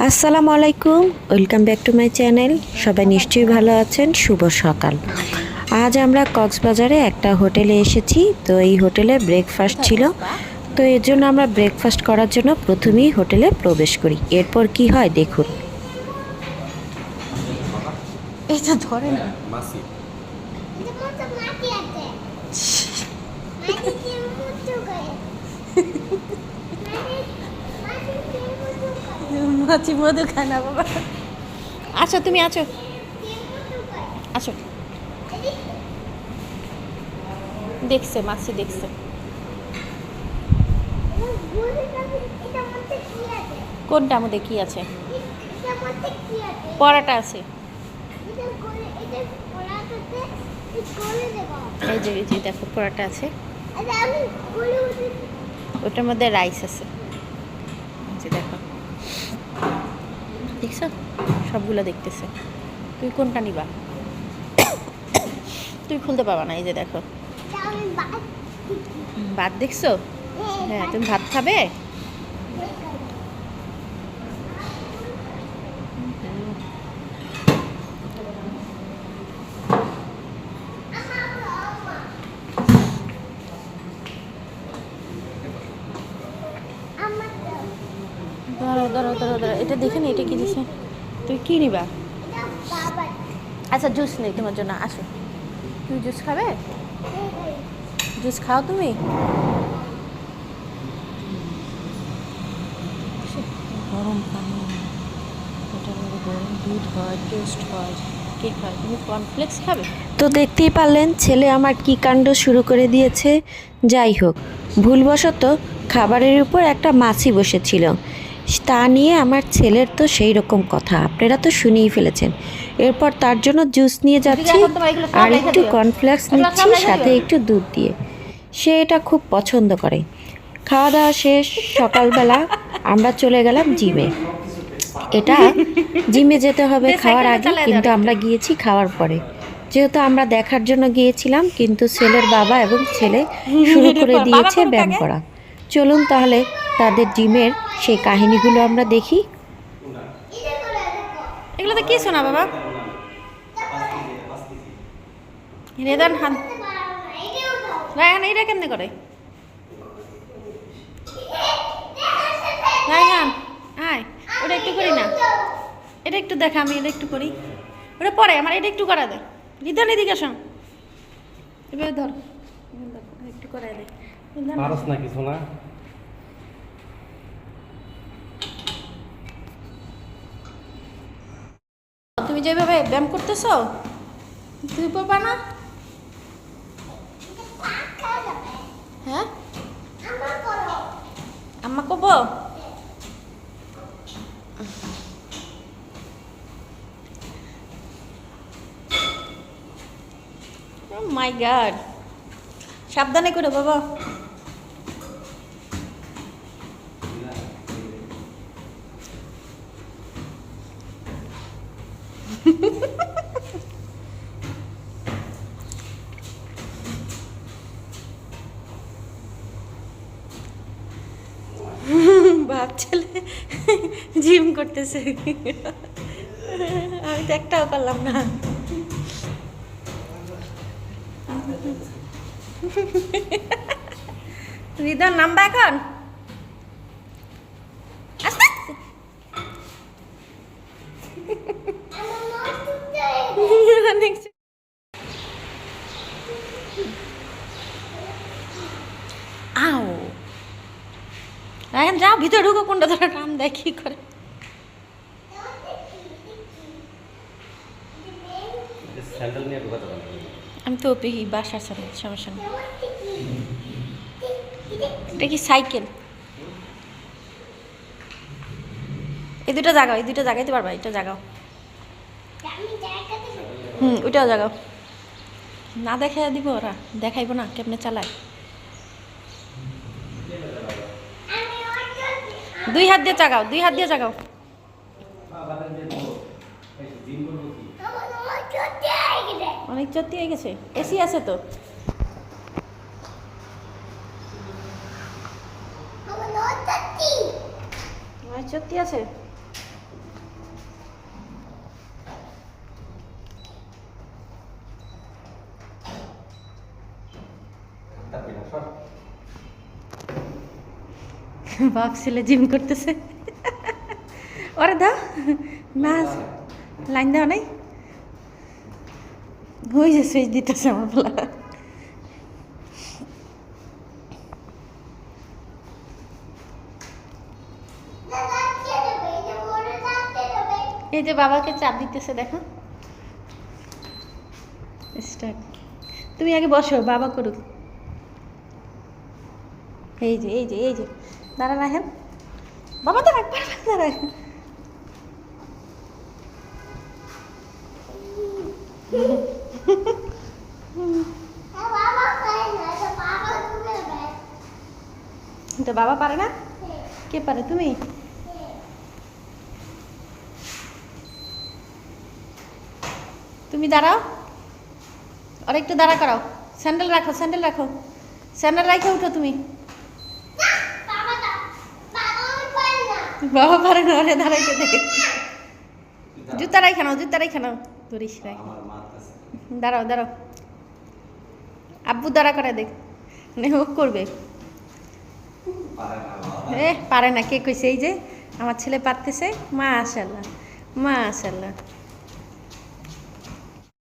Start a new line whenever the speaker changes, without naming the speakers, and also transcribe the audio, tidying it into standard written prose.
আসসালামু আলাইকুম, welcome back to my channel. সবাই নিশ্চয়ই ভালো আছেন। শুভ সকাল। আজ আমরা কক্সবাজারে একটা হোটেলে এসেছি। তো এই হোটেলে ব্রেকফাস্ট ছিল। তো এর জন্য আমরা ব্রেকফাস্ট করার জন্য প্রথমেই হোটেলে প্রবেশ করি। এরপর কি হয় দেখুন।
এটা ধরে না
মাসি
মাছি মধু খায় না বাবা। আছো তুমি আছো আছো। দেখছে মাছি দেখছে। কোনটার মধ্যে কি আছে? পরাটা আছে। এই যে দেখো পরাটা আছে, ওটার মধ্যে রাইস আছে। এই যে দেখো, দেখছো সবগুলো দেখতেছে। তুই কোনটা নিবা? তুই খুলতে পারবা না। এই যে দেখো ভাত দেখছো? হ্যাঁ, তুমি ভাত খাবে? ধরো ধরো ধরো ধরো, এটা দেখে নি এটা কি দিছে। তুই কি নিবা? আচ্ছা জুস নেই তোমার জন্য, আসো। তুমি জুস খাবে? জুস খাও তুমি। গরম পানি, এটার মধ্যে গরম দুধ হয়, টোস্ট হয়, কেক হয়। তুমি কর্নফ্লেক্স খাবে?
তো দেখতেই পারলেন ছেলে আমার কি কাণ্ড শুরু করে দিয়েছে। যাই হোক, ভুলবশত খাবারের উপর একটা মাছি বসেছিল। তা নিয়ে আমার ছেলের তো সেই রকম কথা, আপনারা তো শুনেই ফেলেছেন। এরপর তার জন্য জুস নিয়ে যাচ্ছি আর একটু কর্নফ্লেক্স নিচ্ছি সাথে একটু দুধ দিয়ে। সে এটা খুব পছন্দ করে। খাওয়া দাওয়া শেষ, সকালবেলা আমরা চলে গেলাম জিমে। এটা জিমে যেতে হবে খাওয়ার আগে, কিন্তু আমরা গিয়েছি খাওয়ার পরে। যেহেতু আমরা দেখার জন্য গিয়েছিলাম, কিন্তু ছেলের বাবা এবং ছেলে শুরু করে দিয়েছে ব্যায়াম করা। চলুন তাহলে তাদের জিমের সেই কাহিনীগুলো আমরা দেখি।
এগুলোতে কি শোনা বাবা? রেদান হান রায়হান এইটা কেমনে করে? রায়হান আয়, ওটা একটু করি না। এটা একটু দেখা, আমি এটা একটু করি। ওটা পরে আমার এটা একটু করা দে। রিদান এদিকে আসো, এবার ধর একটু করাই দে।
পারস না কিছু না।
তুমি যেভাবে ব্যায়াম করতেছো তুমি পারবা না? হ্যাঁ আম্মা কব? মাই গড, সাবধানে করে বাবা। বাপ ছেলে জিম করতেছে, আমি তো একটাও করলাম না। রিদার নামবা এখন আস্তে আস্তে। আও এখন যাও ভিতরে ঢুকো, কোনটা ধরে নাম দেয় কি করে।
স্যান্ডেল নিয়ে ঢোকাতে পারে।
আমি তো ওপি বাসার সামনে, সমস্যা নেই। এটা কি সাইকেল? এই দুটো জাগাও, এই দুটো জাগাইতে পারবা, এটা জাগাও। ওইটাও জাগাও। না দেখাই দিব ওরা, দেখাইবো না কেমনে চালায়। দুই হাত দিয়ে জাগাও, দুই হাত দিয়ে জাগাও। অনেক চত্তি হয়ে গেছে, এসি আছে তো। চত্তি আছে। বাপ ছেলে জিম করতেছে। ওরে দাও না, লাইন দেওয়া নাই, ওই যে সুইচ দিতেছে আমার বলা। এই যে বাবাকে চাপ দিতেছে, দেখো। স্টার্ট। তুমি আগে বসো, বাবা করুক। এই যে এই যে এই যে দাঁড়া রাখেন, বাবা দাঁড়া, দাঁড়া। তো বাবা পারে না? কে পারে? তুমি? তুমি দাঁড়াও, আর একটু দাঁড়া করাও। স্যান্ডেল রাখো, স্যান্ডেল রাখো, স্যান্ডেল রাখে উঠো তুমি। বাবা পারে না, ওরে দাঁড়াইতে দে। জুতা রাখে নাও, জুতা রাখে নাও, ধরিস রাখ। দাঁড়াও দাঁড়াও, আব্বু দাঁড়া করে দেখ, ও করবে। পারে না, কে কইছে? এই যে আমার ছেলে পারতেছে। মাশাআল্লাহ, মাশাআল্লাহ।